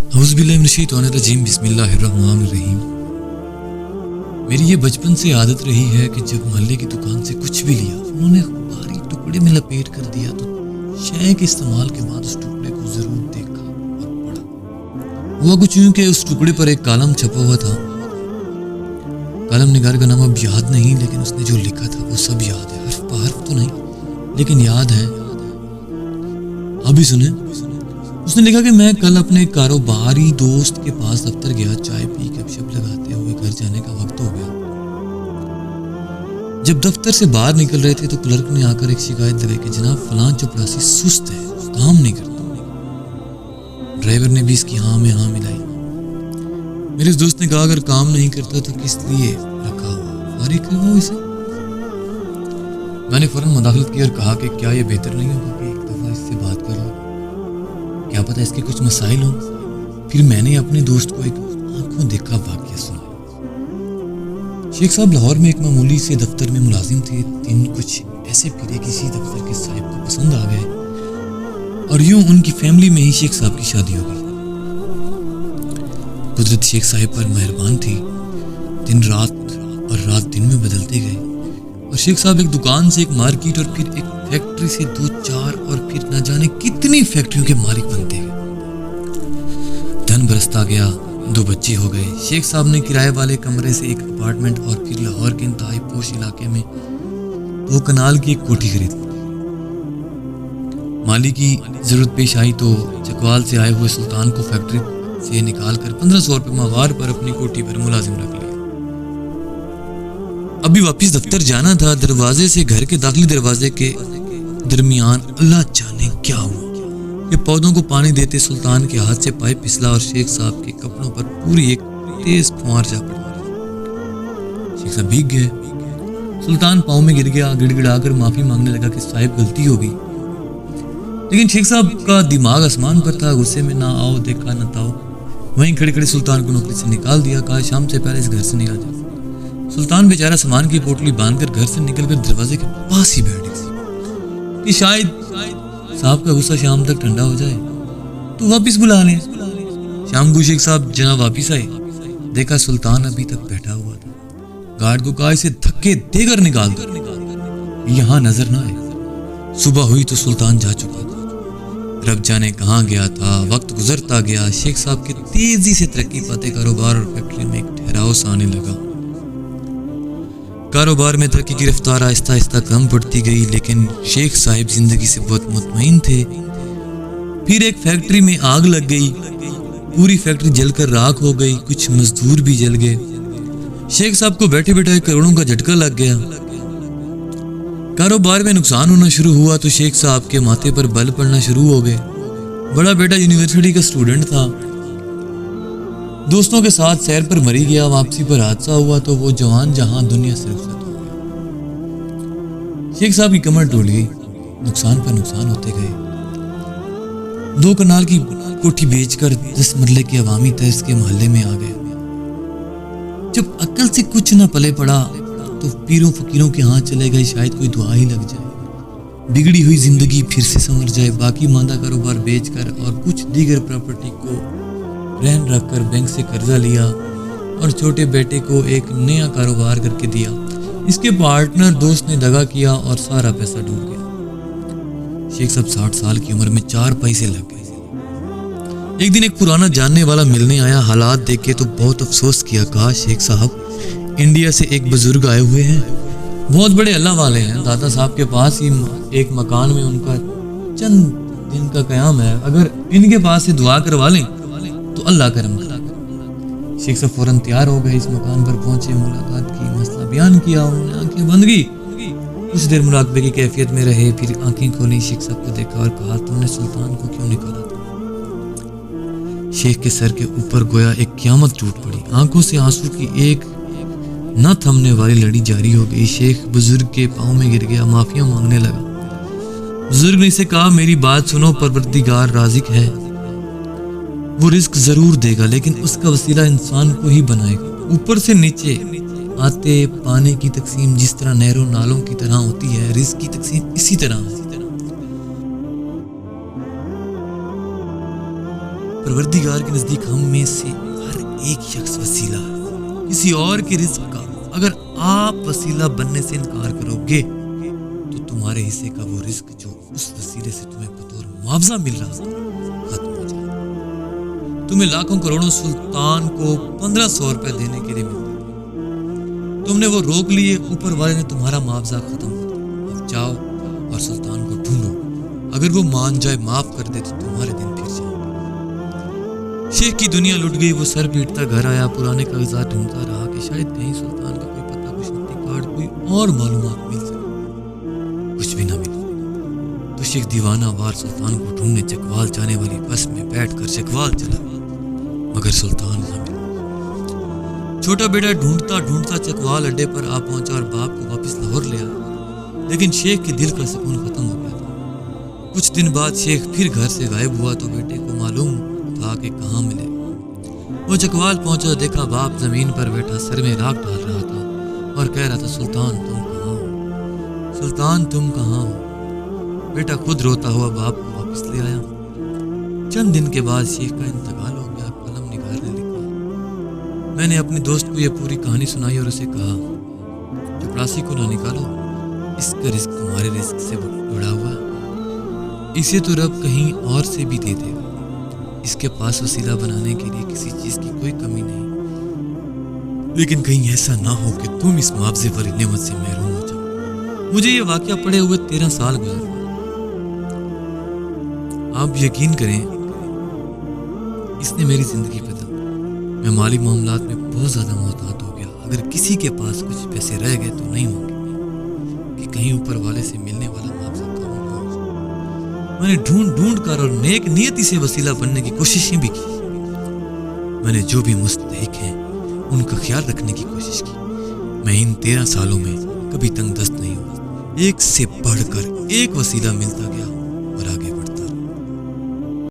اعوذ باللہ من الشیطان الرجیم، بسم اللہ الرحمن الرحیم۔ میری یہ بچپن سے عادت رہی ہے کہ جب محلے کی دکان سے کچھ بھی لیا انہوں نے بھاری ٹکڑے میں لپیٹ کر دیا تو شے کے استعمال کے بعد اس ٹکڑے کو ضرور دیکھا اور پڑھا۔ ہوا کچھ یوں کہ اس ٹکڑے پر ایک کالم چھپا ہوا تھا۔ کالم نگار کا نام اب یاد نہیں، لیکن اس نے جو لکھا تھا وہ سب یاد ہے، حرف پہ حرف تو نہیں لیکن یاد ہے۔ ابھی سنیں، اس نے لکھا کہ میں کل اپنے کاروباری دوست کے پاس دفتر گیا، چائے پی گپ شپ لگاتے ہوئے گھر جانے کا وقت ہو گیا۔ جب دفتر سے باہر نکل رہے تھے تو کلرک نے آ کر ایک شکایت لگائی کہ جناب فلاں چپڑاسی سست ہے، کام نہیں کرتا۔ ڈرائیور نے بھی اس کی ہاں میں ہاں ملائی۔ میرے اس دوست نے کہا اگر کام نہیں کرتا تو کس لیے رکھا ہوا، فارغ کرواؤ اسے۔ میں نے فوراً مداخلت کی اور کہا کہ کیا یہ بہتر نہیں ہوگا کہ ایک دفعہ اس سے بات کر لو، کیا پتہ اس کے کچھ مسائل ہوں۔ پھر میں نے اپنے دوست کو ایک آنکھوں دیکھا واقعہ سنا۔ شیخ صاحب لاہور میں ایک معمولی سے دفتر میں ملازم تھے۔ دن کچھ ایسے پھرے کسی دفتر کے صاحب کو پسند آ گئے اور یوں ان کی فیملی میں ہی شیخ صاحب کی شادی ہو گئی۔ قدرت شیخ صاحب پر مہربان تھی، دن رات اور رات دن میں بدلتے گئے اور شیخ صاحب ایک دکان سے ایک مارکیٹ اور پھر ایک فیکٹری سے 2-4 اور پھر نہ جانے کتنی فیکٹریوں کے مالک بنتے گئے۔ دھن برستا گیا، 2 بچے ہو گئے۔ شیخ صاحب نے کرائے والے کمرے سے ایک اپارٹمنٹ اور پھر لاہور کے انتہائی پوش علاقے میں 2 کنال کی ایک کوٹھی خرید لی۔ مالی کی ضرورت پیش آئی تو چکوال سے آئے ہوئے سلطان کو فیکٹری سے نکال کر 1500 روپے ماہوار پر اپنی کوٹھی پر ملازم رکھ لیا۔ ابھی واپس دفتر جانا تھا، دروازے سے گھر کے داخلی دروازے کے درمیان اللہ جانے کیا ہوا کہ پودوں کو پانی دیتے سلطان کے ہاتھ سے پائپ پھسلا اور شیخ صاحب کے کپڑوں پر پوری ایک تیز پھوار جا پڑی۔ شیخ صاحب بھیگ گئے۔ سلطان پاؤں میں گر گیا، گڑ گڑا کر معافی مانگنے لگا کہ صاحب غلطی ہو گئی، لیکن شیخ صاحب کا دماغ آسمان پر تھا، غصے میں نہ آؤ دیکھا نہ تاؤ۔ وہیں کھڑے کھڑے سلطان کو نوکری سے نکال دیا، کہا شام سے پہلے اس گھر سے نکل جا۔ سلطان بیچارہ سامان کی پوٹلی باندھ کر گھر سے نکل کر دروازے کے پاس ہی بیٹھ گئی کہ شاید صاحب کا غصہ شام تک ٹھنڈا ہو جائے تو واپس بلا لیں۔ شام کو شیخ صاحب جناب واپس آئے، دیکھا سلطان ابھی تک بیٹھا ہوا تھا۔ گارڈ کو کہا اسے دھکے دے کر نکال دو، یہاں نظر نہ آئے۔ صبح ہوئی تو سلطان جا چکا تھا، رب جانے کہاں گیا تھا۔ وقت گزرتا گیا، شیخ صاحب کے تیزی سے ترقی پاتے کاروبار اور فیکٹری میں ایک ٹھہراؤ سا آنے لگا۔ کاروبار میں ترقی کی رفتار آہستہ آہستہ کم پڑتی گئی، لیکن شیخ صاحب زندگی سے بہت مطمئن تھے۔ پھر ایک فیکٹری میں آگ لگ گئی، پوری فیکٹری جل کر راکھ ہو گئی، کچھ مزدور بھی جل گئے۔ شیخ صاحب کو بیٹھے بیٹھے کروڑوں کا جھٹکا لگ گیا۔ کاروبار میں نقصان ہونا شروع ہوا تو شیخ صاحب کے ماتھے پر بل پڑنا شروع ہو گئے۔ بڑا بیٹا یونیورسٹی کا اسٹوڈنٹ تھا، دوستوں کے ساتھ سیر پر مری گیا، واپسی پر حادثہ ہوا تو وہ جوان جہاں دنیا سے رخصت ہو گیا۔ شیخ صاحب کی کمر ٹوٹ گئی، نقصان پر نقصان ہوتے گئے۔ 2 کنال کی کوٹھی بیچ کر 10 مرلے کے عوامی طرز کے محلے میں آ گئے۔ جب عقل سے کچھ نہ پلے پڑا تو پیروں فقیروں کے ہاں چلے گئے، شاید کوئی دعا ہی لگ جائے، بگڑی ہوئی زندگی پھر سے سنور جائے۔ باقی ماندہ کاروبار بیچ کر اور کچھ دیگر پراپرٹی کو رہن رکھ کر بینک سے قرضہ لیا اور چھوٹے بیٹے کو ایک نیا کاروبار کر کے دیا۔ اس کے پارٹنر دوست نے دغا کیا اور سارا پیسہ ڈوب گیا۔ شیخ صاحب 60 سال کی عمر میں 4 پیسے لگ گئے۔ ایک دن ایک پرانا جاننے والا ملنے آیا، حالات دیکھ کے تو بہت افسوس کیا۔ کہا شیخ صاحب انڈیا سے ایک بزرگ آئے ہوئے ہیں، بہت بڑے اللہ والے ہیں، دادا صاحب کے پاس ہی ایک مکان میں ان کا چند دن کا قیام ہے، اگر ان کے پاس سے دعا کروا لیں تو اللہ کرم کرے۔ شیخ صاحب فوراً تیار ہو گئے، اس مکان پر پہنچے، ملاقات کی، مسئلہ بیان کیا، انہوں نے آنکھیں بند کی، کچھ دیر مراقبے کی کیفیت میں رہے، پھر آنکھیں کھولی، شیخ صاحب کو دیکھا اور کہا تم نے سلطان کو کیوں نکالا تھا؟ شیخ کے سر کے اوپر گویا ایک قیامت ٹوٹ پڑی، آنکھوں سے آنسو کی ایک نہ تھمنے والی لڑی جاری ہو گئی۔ شیخ بزرگ کے پاؤں میں گر گیا، معافیاں مانگنے لگا۔ بزرگ نے اسے کہا میری بات سنو، پروردگار رازق ہے، وہ رزق ضرور دے گا، لیکن اس کا وسیلہ انسان کو ہی بنائے گا۔ اوپر سے نیچے آتے پانی کی تقسیم جس طرح نہروں نالوں کی طرح ہوتی ہے، رزق کی تقسیم اسی طرح ہے۔ پروردگار کے نزدیک ہم میں سے ہر ایک شخص وسیلہ ہے کسی اور کے رزق کا. اگر آپ وسیلہ بننے سے انکار کرو گے تو تمہارے حصے کا وہ رزق جو اس وسیلے سے تمہیں بطور معاوضہ مل رہا تھا ختم ہو جائے. تمہیں لاکھوں کروڑوں سلطان کو 1500 روپے دینے کے لیے ملتے تھے. تم نے وہ روک لیے. اوپر والے نے تمہارا معاوضہ ختم کر دیا. اب جاؤ اور سلطان کو ڈھونڈو. اگر وہ مان جائے معاف کر دے تو تمہارے دن پھر جائیں گے. شیخ کی دنیا لٹ گئی. وہ سر پیٹتا گھر آیا. پرانے کاغذات ڈھونڈتا رہا کہ شاید کہیں سلطان کا کوئی پتہ کچھ نقطی کارڈ کوئی اور معلومات مل سکے. کچھ بھی نہ ملا تو شیخ دیوانہ وار سلطان کو ڈھونڈنے چکوال جانے والی بس میں بیٹھ کر چکوال چلا مگر سلطان نہ ملا. چھوٹا بیٹا ڈھونڈتا ڈھونڈتا چکوال اڈے پر آ پہنچا اور باپ کو واپس لاہور لے آیا. لیکن شیخ کے دل کا سکون ختم ہو گیا تھا. کچھ دن بعد شیخ پھر گھر سے غائب ہوا تو بیٹے کو معلوم تھا کہ کہاں ملے. وہ چکوال پہنچا. دیکھا باپ زمین پر بیٹھا سر میں راکھ ڈال رہا تھا اور کہہ رہا تھا سلطان تم کہاں ہو؟ سلطان تم کہاں ہو؟ بیٹا خود روتا ہوا باپ کو واپس لے آیا. چند دن کے بعد شیخ کا انتقال ہو گیا. قلم نگار نے لکھا. میں نے اپنے دوست کو یہ پوری کہانی سنائی اور اسے کہا چپڑاسی کو نہ نکالو. اس کا رزق تمہارے رزق سے جڑا ہوا ہے. اسے تو رب کہیں اور سے بھی دے دے گا. اس کے پاس وسیلہ بنانے کے لیے کسی چیز کی کوئی کمی نہیں. لیکن کہیں ایسا نہ ہو کہ تم اس معاوضے والی نعمت سے محروم ہو جاؤ. مجھے یہ واقعہ پڑے ہوئے 13 سال گزر گئے. آپ یقین کریں اس نے میری زندگی بدل. میں مالی معاملات میں بہت زیادہ محتاط ہو گیا. اگر کسی کے پاس کچھ پیسے رہ گئے تو نہیں مانگے کہ کہیں اوپر والے سے ملنے والا معاوضہ کم نہ ہو جائے. میں نے ڈھونڈ کر اور نیک نیتی سے وسیلہ بننے کی کوششیں بھی کی. میں نے جو بھی مستحق ہیں ان کا خیال رکھنے کی کوشش کی. میں ان 13 سالوں میں کبھی تنگ دست نہیں ہوا. ایک سے بڑھ کر ایک وسیلہ ملتا گیا.